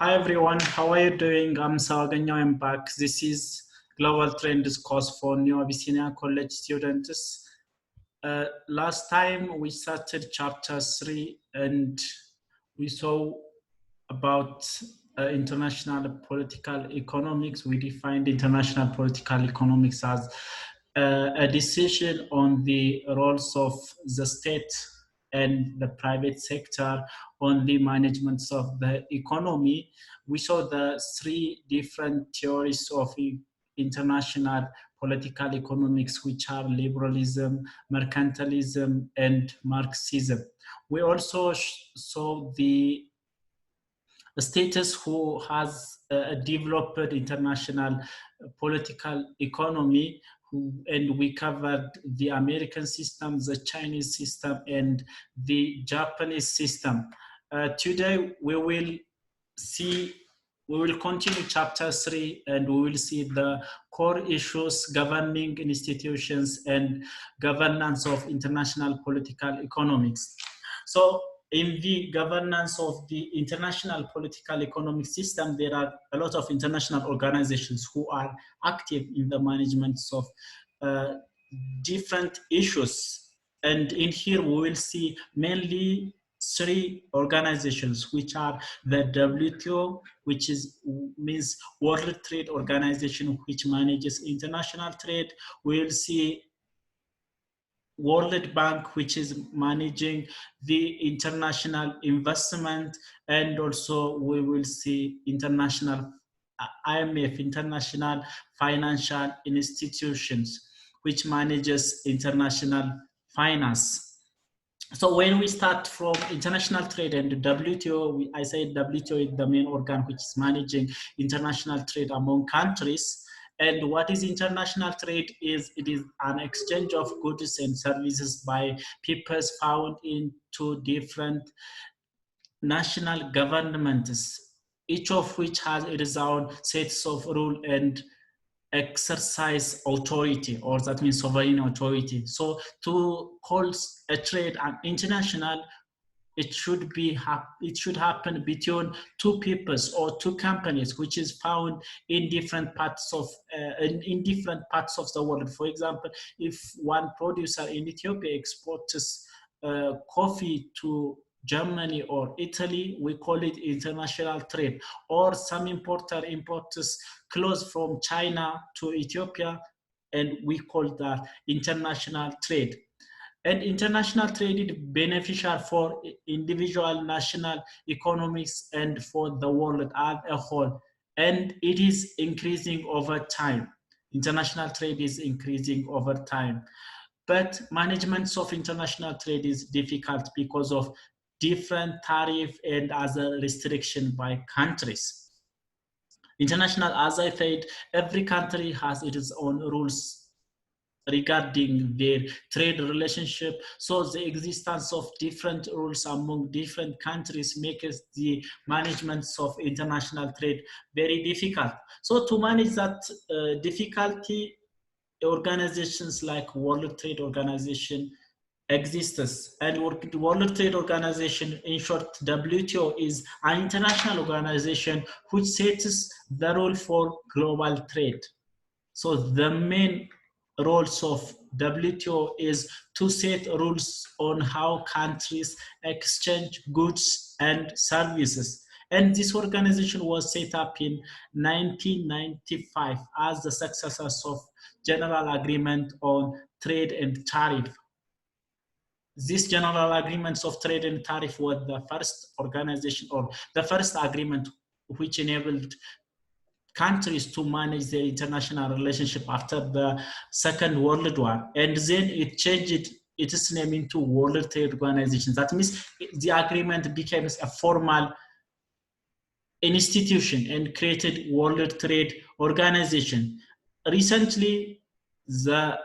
Hi everyone, how are you doing? I'm Sawaganyo, I'm back. This is Global Trend Discourse for New Abyssinia College students. Last time we started chapter 3 and we saw about international political economics. We defined international political economics as a decision on the roles of the state and the private sector on the management of the economy. We saw the three different theories of international political economics, which are liberalism, mercantilism, and Marxism. We also saw the status who has developed international political economy, and we covered the American system, the Chinese system, and the Japanese system. Today we will continue chapter 3 and we will see the core issues governing institutions and governance of international political economics. So in the governance of the international political economic system, there are a lot of international organizations who are active in the management of different issues. And in here, we will see mainly three organizations, which are the WTO, which means World Trade Organization, which manages international trade. We'll see World Bank, which is managing the international investment, and also we will see international IMF, International Financial Institutions, which manages international finance. So when we start from international trade and the WTO, I said WTO is the main organ which is managing international trade among countries. And what is international trade is it is an exchange of goods and services by peoples found in two different national governments, each of which has its own sets of rules and exercise authority, or that means sovereign authority. So to call a trade an international, it should happen between two peoples or two companies, which is found in different parts of the world. For example, if one producer in Ethiopia exports coffee to Germany or Italy, we call it international trade. Or some importer imports clothes from China to Ethiopia, and we call that international trade. And international trade is beneficial for individual national economies and for the world as a whole. And it is increasing over time. International trade is increasing over time. But management of international trade is difficult because of different tariff and other restriction by countries. International, as I said, every country has its own rules regarding their trade relationship. So the existence of different rules among different countries makes the management of international trade very difficult. So to manage that difficulty, organizations like World Trade Organization exists, and World Trade Organization, in short WTO, is an international organization which sets the rule for global trade. So the main roles of WTO is to set rules on how countries exchange goods and services. And this organization was set up in 1995 as the successors of General Agreement on Trade and Tariff. These general agreements of trade and tariff were the first organization or the first agreement which enabled countries to manage their international relationship after the Second World War. And then it changed its name into World Trade Organization. That means the agreement became a formal institution and created World Trade Organization. Recently, the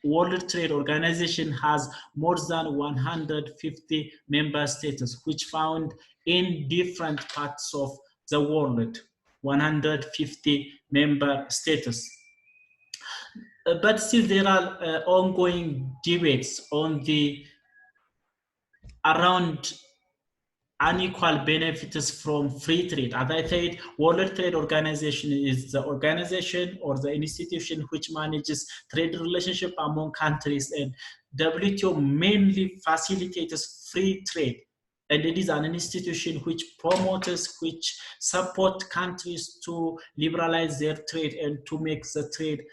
World Trade Organization has more than 150 member states, which found in different parts of the world, 150 member states. But still there are ongoing debates on around unequal benefits from free trade. As I said, World Trade Organization is the organization or the institution which manages trade relationship among countries, and WTO mainly facilitates free trade. And it is an institution which promotes, which support countries to liberalize their trade and to make the trade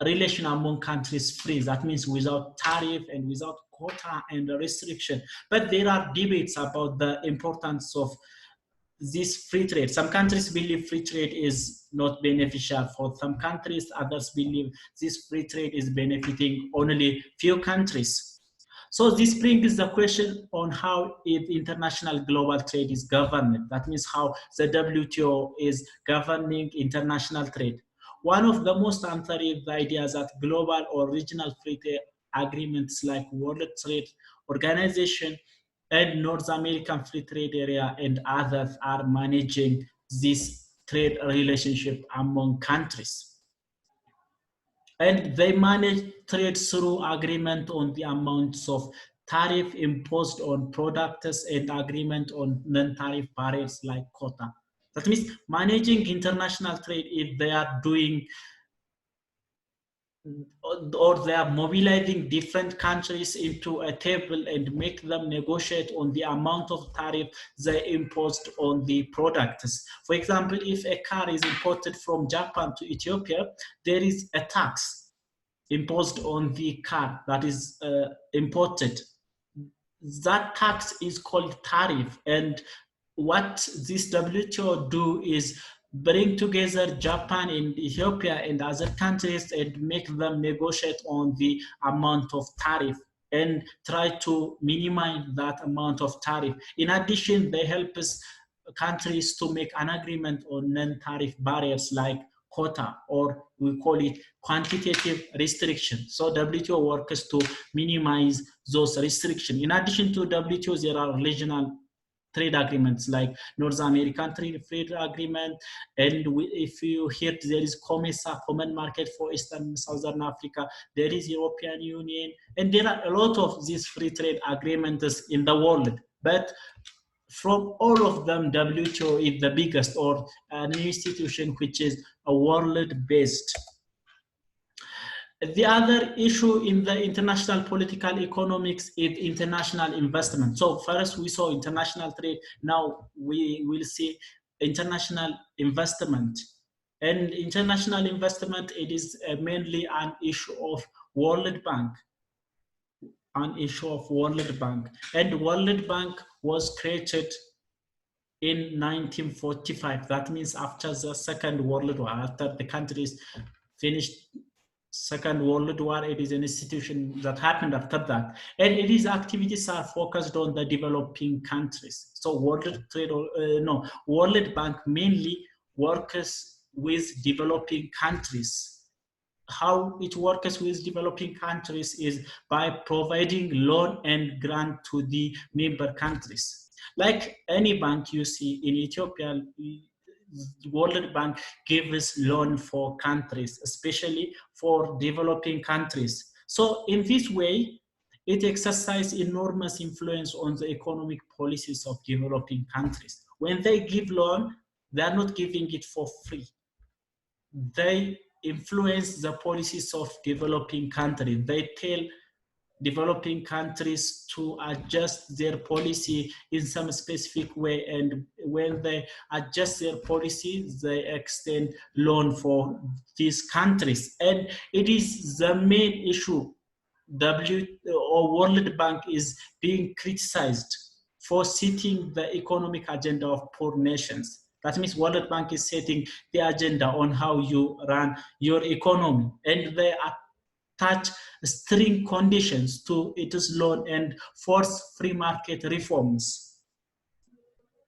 relation among countries free. That means without tariff and without quota and restriction. But there are debates about the importance of this free trade. Some countries believe free trade is not beneficial for some countries. Others believe this free trade is benefiting only few countries. So this brings the question on how international global trade is governed. That means how the WTO is governing international trade. One of the most answered ideas that global or regional free trade agreements like World Trade Organization and North American Free Trade Area and others are managing this trade relationship among countries. And they manage trade through agreement on the amounts of tariff imposed on products and agreement on non-tariff barriers like quota. That means managing international trade, if they are doing or they are mobilizing different countries into a table and make them negotiate on the amount of tariff they imposed on the products. For example, if a car is imported from Japan to Ethiopia, there is a tax imposed on the car that is imported. That tax is called tariff. And what this WTO do is bring together Japan and Ethiopia and other countries and make them negotiate on the amount of tariff and try to minimize that amount of tariff. In addition, they help us countries to make an agreement on non-tariff barriers like quota, or we call it quantitative restriction. So WTO works to minimize those restrictions. In addition to WTO, there are regional trade agreements like North American Trade Agreement, and if you hear, there is COMESA, Common Market for Eastern and Southern Africa, there is European Union, and there are a lot of these free trade agreements in the world. But from all of them, WTO is the biggest, or an institution which is a world-based. The other issue in the international political economics is international investment. So first we saw international trade, now we will see international investment. And international investment, it is mainly an issue of World Bank. An issue of World Bank. And World Bank was created in 1945. That means after the Second World War, after the countries finished Second World War, it is an institution that happened after that. And its activities are focused on the developing countries. So World Bank mainly works with developing countries. How it works with developing countries is by providing loan and grant to the member countries. Like any bank you see in Ethiopia, World Bank gives loan for countries, especially for developing countries. So in this way, it exercises enormous influence on the economic policies of developing countries. When they give loan, they are not giving it for free. They influence the policies of developing countries. They tell developing countries to adjust their policy in some specific way, and when they adjust their policy, they extend loan for these countries. And it is the main issue. World Bank is being criticized for setting the economic agenda of poor nations. That means World Bank is setting the agenda on how you run your economy, and they attach string conditions to its loan and force free market reforms.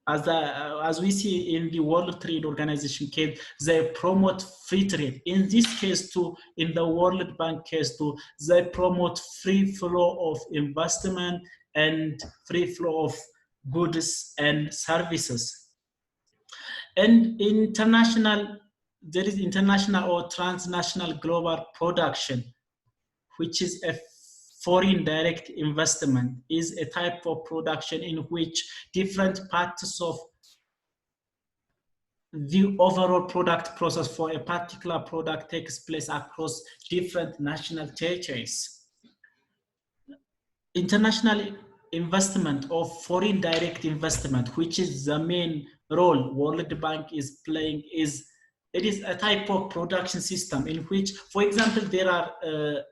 As we see in the World Trade Organization case, they promote free trade. In this case too, in the World Bank case too, they promote free flow of investment and free flow of goods and services. And there is international or transnational global production, which is a foreign direct investment is a type of production in which different parts of the overall product process for a particular product takes place across different national territories. International investment or foreign direct investment, which is the main role World Bank is playing, it is a type of production system in which, for example, there are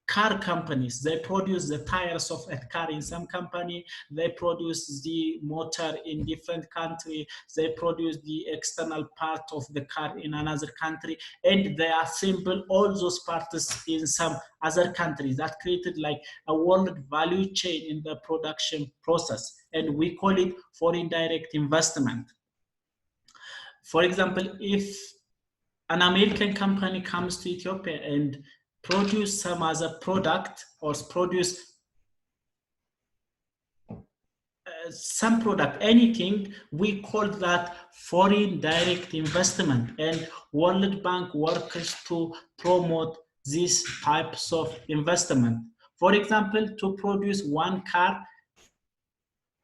car companies. They produce the tires of a car in some company. They produce the motor in different country. They produce the external part of the car in another country, and they assemble all those parts in some other countries. That created like a world value chain in the production process, and we call it foreign direct investment. For example, if an American company comes to Ethiopia and produce some other product or produce some product, anything, we call that foreign direct investment. And World Bank works to promote these types of investment. For example, to produce one car,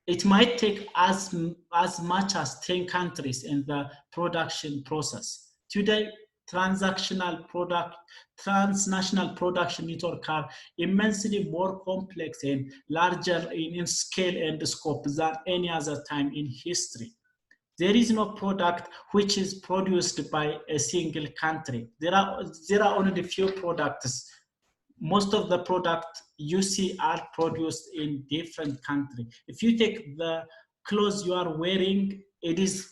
it might take as much as 10 countries in the production process. Today, transnational production network are immensely more complex and larger in scale and scope than any other time in history. There is no product which is produced by a single country. There are only few products. Most of the products you see are produced in different countries. If you take the clothes you are wearing, it is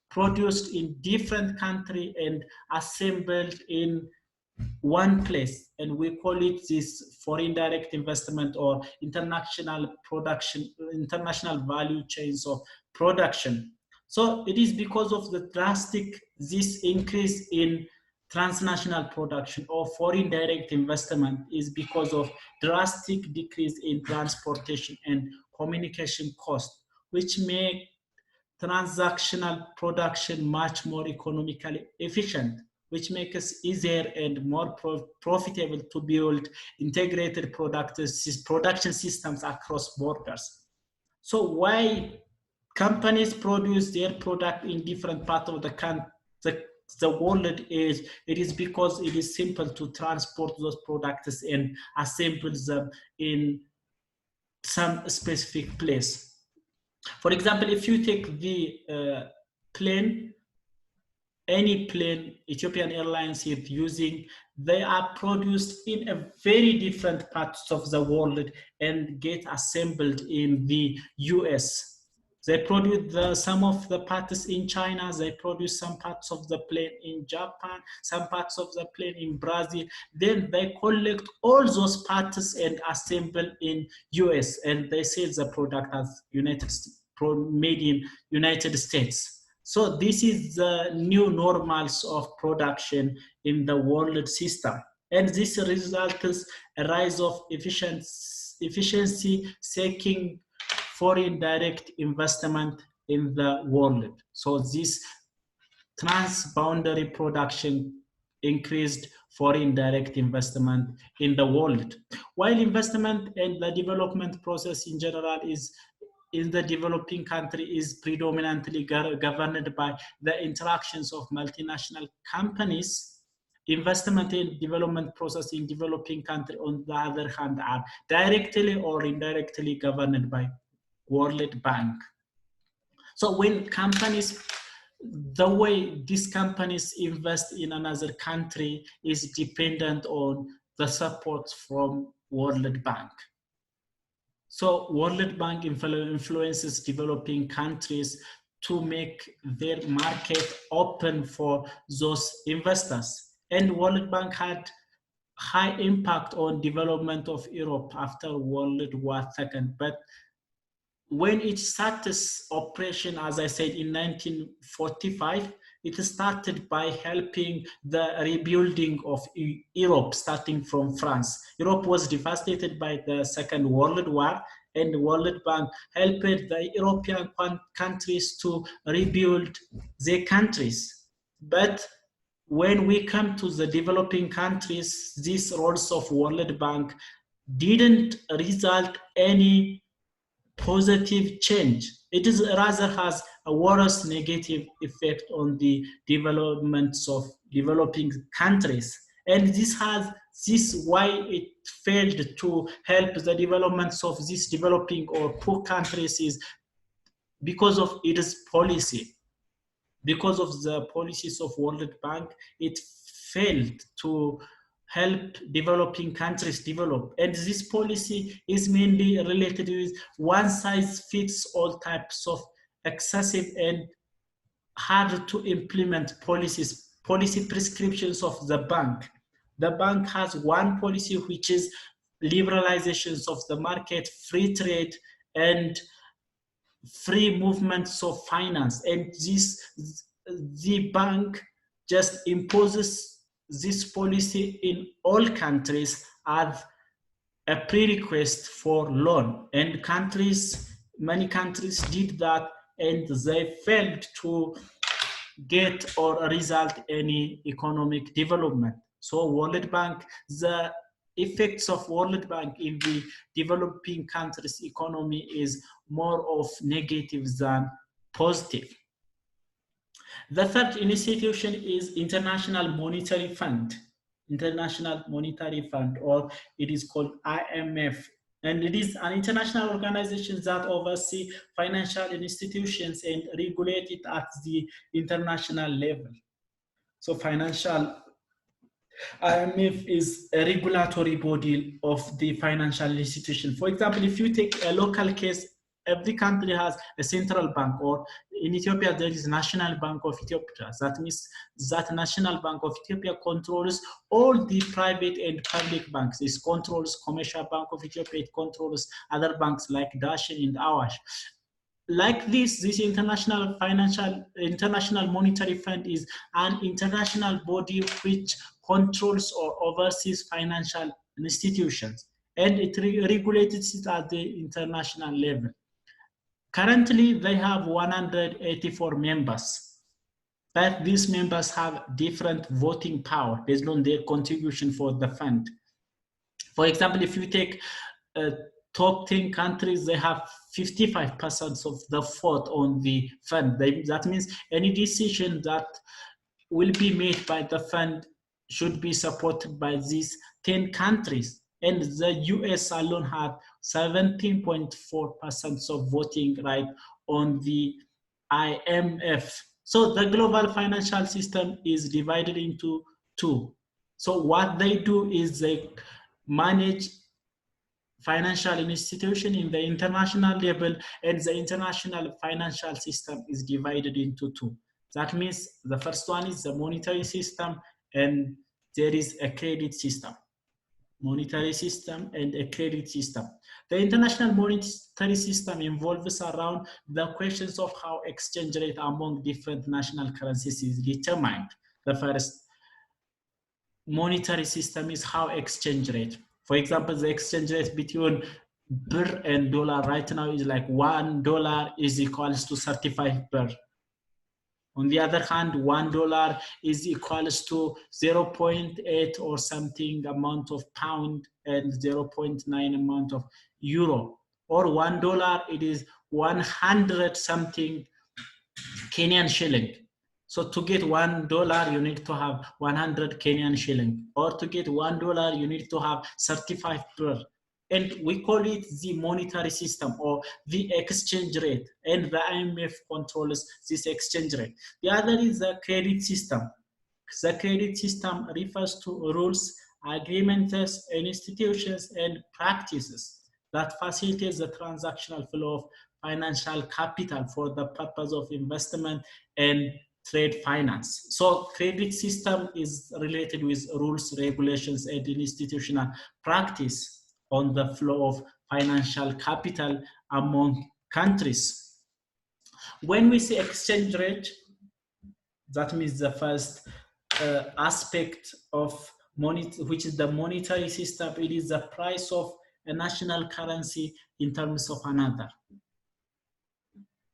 produced in different country and assembled in one place, and we call it this foreign direct investment or international production, international value chains of production. So it is because of the drastic this increase in transnational production or foreign direct investment is because of drastic decrease in transportation and communication cost, which make transactional production much more economically efficient, which makes it easier and more profitable to build integrated production systems across borders. So why companies produce their product in different parts of the world is, it is because it is simple to transport those products and assemble them in some specific place. For example, if you take the plane, any plane Ethiopian Airlines is using, they are produced in a very different parts of the world and get assembled in the US. They produce some of the parts in China, they produce some parts of the plane in Japan, some parts of the plane in Brazil. Then they collect all those parts and assemble in US, and they sell the product as made in United States. So this is the new normals of production in the world system. And this results a rise of efficiency seeking foreign direct investment in the world. So this transboundary production increased foreign direct investment in the world. While investment and the development process in general is in the developing country is predominantly governed by the interactions of multinational companies, investment and development process in developing country, on the other hand, are directly or indirectly governed by World Bank. So when companies, the way these companies invest in another country is dependent on the support from World Bank. So World Bank influences developing countries to make their market open for those investors. And World Bank had high impact on development of Europe after World War II. But when it started operation, as I said, in 1945, it started by helping the rebuilding of Europe, starting from France. Europe was devastated by the Second World War, and the World Bank helped the European countries to rebuild their countries. But when we come to the developing countries, these roles of World Bank didn't result any positive change. It is rather has a worse negative effect on the developments of developing countries. And this why it failed to help the developments of these developing or poor countries is because of its policy. Because of the policies of World Bank, it failed to help developing countries develop. And this policy is mainly related with one size fits all types of excessive and hard to implement policy prescriptions of the bank. The bank has one policy, which is liberalizations of the market, free trade, and free movements of finance. And the bank just imposes this policy in all countries as a prerequisite for loan. And many countries did that, and they failed to get or result any economic development. So World Bank, the effects of World Bank in the developing countries' economy is more of negative than positive. The third institution is International Monetary Fund. International Monetary Fund, or it is called IMF. And it is an international organization that oversees financial institutions and regulate it at the international level. So IMF is a regulatory body of the financial institution. For example, if you take a local case, every country has a central bank, or in Ethiopia, there is National Bank of Ethiopia. That means that National Bank of Ethiopia controls all the private and public banks. It controls Commercial Bank of Ethiopia, it controls other banks like Dashin and Awash. Like this international monetary fund is an international body which controls or oversees financial institutions, and it regulates it at the international level. Currently, they have 184 members, but these members have different voting power based on their contribution for the fund. For example, if you take top 10 countries, they have 55% of the vote on the fund. That means any decision that will be made by the fund should be supported by these 10 countries. And the US alone had 17.4% of voting right on the IMF. So the global financial system is divided into two. So what they do is they manage financial institution in the international level, and the international financial system is divided into two. That means the first one is the monetary system, and there is a credit system. Monetary system and a credit system. The international monetary system involves around the questions of how exchange rate among different national currencies is determined. The first monetary system is how exchange rate. For example, the exchange rate between birr and dollar right now is like $1 is equals to 35 birr. On the other hand, $1 is equals to 0.8 or something amount of pound and 0.9 amount of euro. Or $1, it is 100 something Kenyan shilling. So to get $1, you need to have 100 Kenyan shilling. Or to get $1, you need to have 35 birr. And we call it the monetary system or the exchange rate. And the IMF controls this exchange rate. The other is the credit system. The credit system refers to rules, agreements, institutions, and practices that facilitate the transactional flow of financial capital for the purpose of investment and trade finance. So credit system is related with rules, regulations, and institutional practice on the flow of financial capital among countries. When we say exchange rate, that means the first aspect of money, which is the monetary system. It is the price of a national currency in terms of another.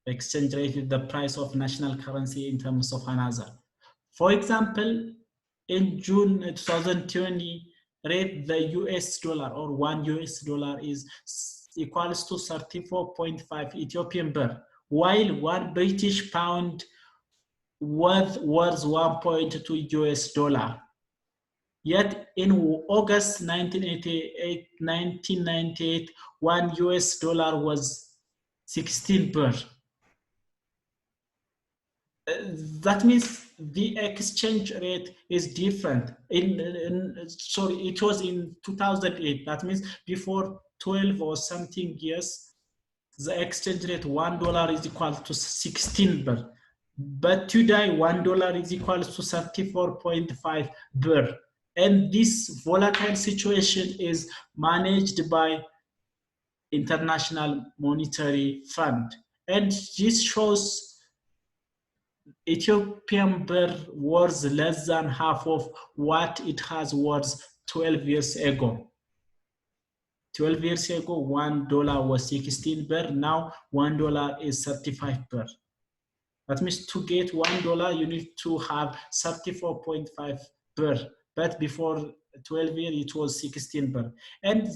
Exchange rate is the price of national currency in terms of another. For example, in June 2020, rate, the US dollar or $1 is equals to 34.5 Ethiopian birr, while one British pound was 1.2 US dollar. Yet in August 1998, $1 was 16 birr. That means the exchange rate is different. Sorry, it was in 2008. That means before 12 or something years, the exchange rate $1 is equal to 16 birr. But today $1 is equal to 34.5 birr. And this volatile situation is managed by International Monetary Fund. And this shows Ethiopian birr was less than half of what it was 12 years ago. 12 years ago, $1 was 16 birr. Now $1 is 35 birr. That means to get $1, you need to have 34.5 birr. But before 12 years, it was 16 birr. And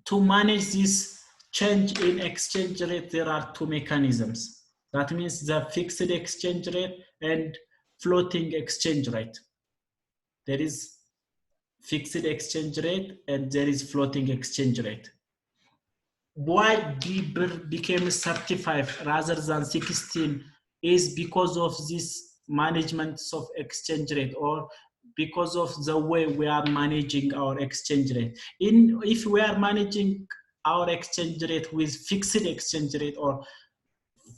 to manage this change in exchange rate, there are two mechanisms. That means the fixed exchange rate and floating exchange rate. There is fixed exchange rate and there is floating exchange rate. Why the birr became 35 rather than 16 is because of this management of exchange rate, or because of the way we are managing our exchange rate. If we are managing our exchange rate with fixed exchange rate or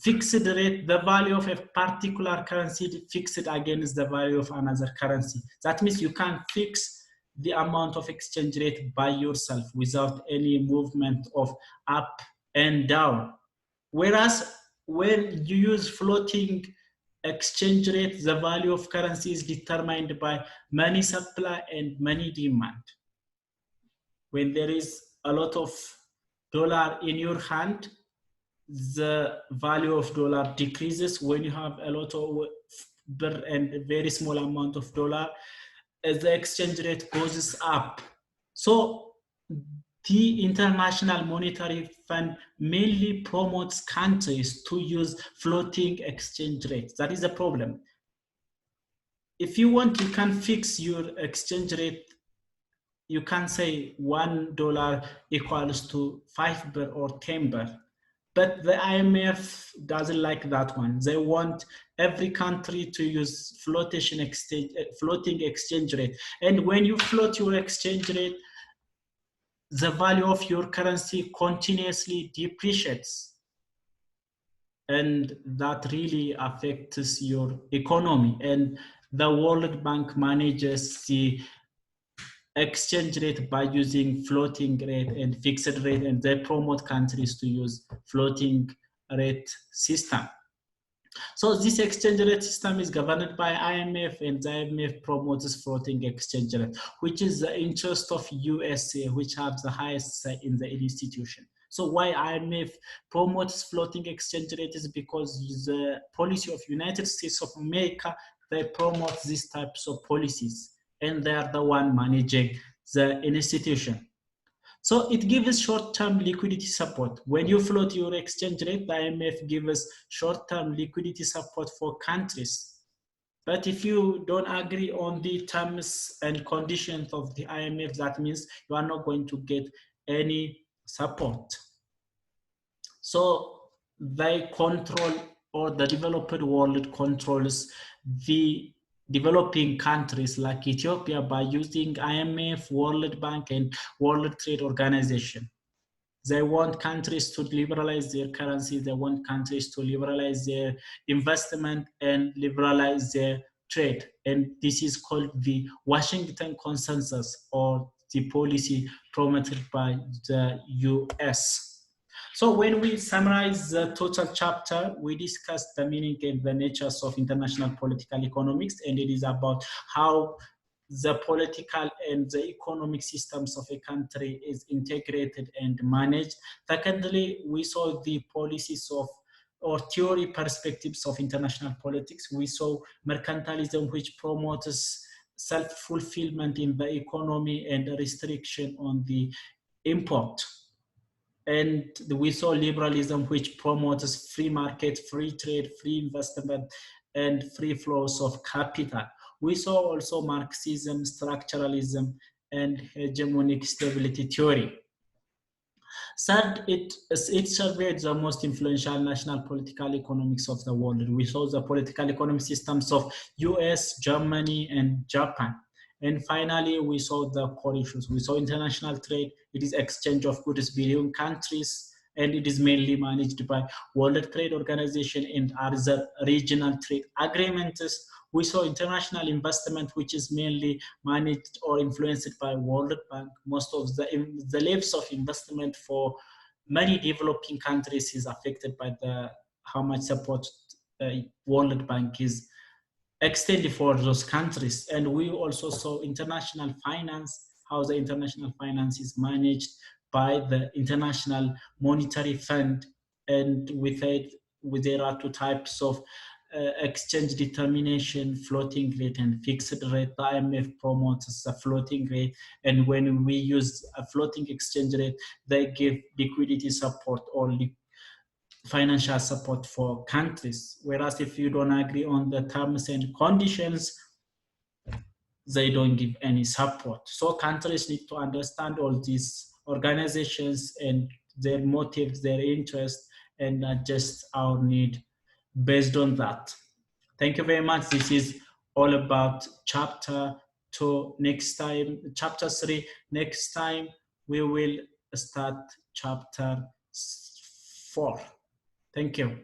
fixed rate, the value of a particular currency fixed against the value of another currency. That means you can fix the amount of exchange rate by yourself without any movement of up and down. Whereas when you use floating exchange rate, the value of currency is determined by money supply and money demand. When there is a lot of dollar in your hand, the value of dollar decreases. When you have a lot of birr and a very small amount of dollar, the exchange rate goes up. So the International Monetary Fund mainly promotes countries to use floating exchange rates. That is the problem. If you want, you can fix your exchange rate. You can say $1 equals to 5 birr or 10 birr. But the IMF doesn't like that one. They want every country to use floating exchange rate. And when you float your exchange rate, the value of your currency continuously depreciates. And that really affects your economy. And the World Bank manages the exchange rate by using floating rate and fixed rate, and they promote countries to use floating rate system. So this exchange rate system is governed by IMF, and the IMF promotes floating exchange rate, which is the interest of USA, which have the highest say in the institution. So why IMF promotes floating exchange rate is because the policy of United States of America, they promote these types of policies, and they are the one managing the institution. So it gives short-term liquidity support. When you float your exchange rate, the IMF gives short-term liquidity support for countries. But if you don't agree on the terms and conditions of the IMF, that means you are not going to get any support. So they control, or the developed world controls the developing countries like Ethiopia by using IMF, World Bank, and World Trade Organization. They want countries to liberalize their currency. They want countries to liberalize their investment and liberalize their trade. And this is called the Washington Consensus, or the policy promoted by the US. So when we summarize the total chapter, we discussed the meaning and the natures of international political economics, and it is about how the political and the economic systems of a country is integrated and managed. Secondly, we saw the policies of, or theory perspectives of international politics. We saw mercantilism, which promotes self-fulfillment in the economy and a restriction on the import. And we saw liberalism, which promotes free market, free trade, free investment, and free flows of capital. We saw also Marxism, structuralism, and hegemonic stability theory. Third, it surveyed the most influential national political economics of the world. We saw the political economic systems of US, Germany, and Japan. And finally, we saw the core issues. We saw international trade. It is exchange of goods between countries, and it is mainly managed by World Trade Organization and other regional trade agreements. We saw international investment, which is mainly managed or influenced by World Bank. Most of the levels of investment for many developing countries is affected by how much support World Bank is extended for those countries. And we also saw international finance, how the international finance is managed by the International Monetary Fund. And there are two types of exchange determination, floating rate and fixed rate. The IMF promotes a floating rate, and when we use a floating exchange rate, they give liquidity support or financial support for countries. Whereas if you don't agree on the terms and conditions, they don't give any support. So countries need to understand all these organizations and their motives, their interests, and adjust our need based on that. Thank you very much. This is all about chapter 2. Next time, chapter 3. Next time, we will start chapter 4. Thank you.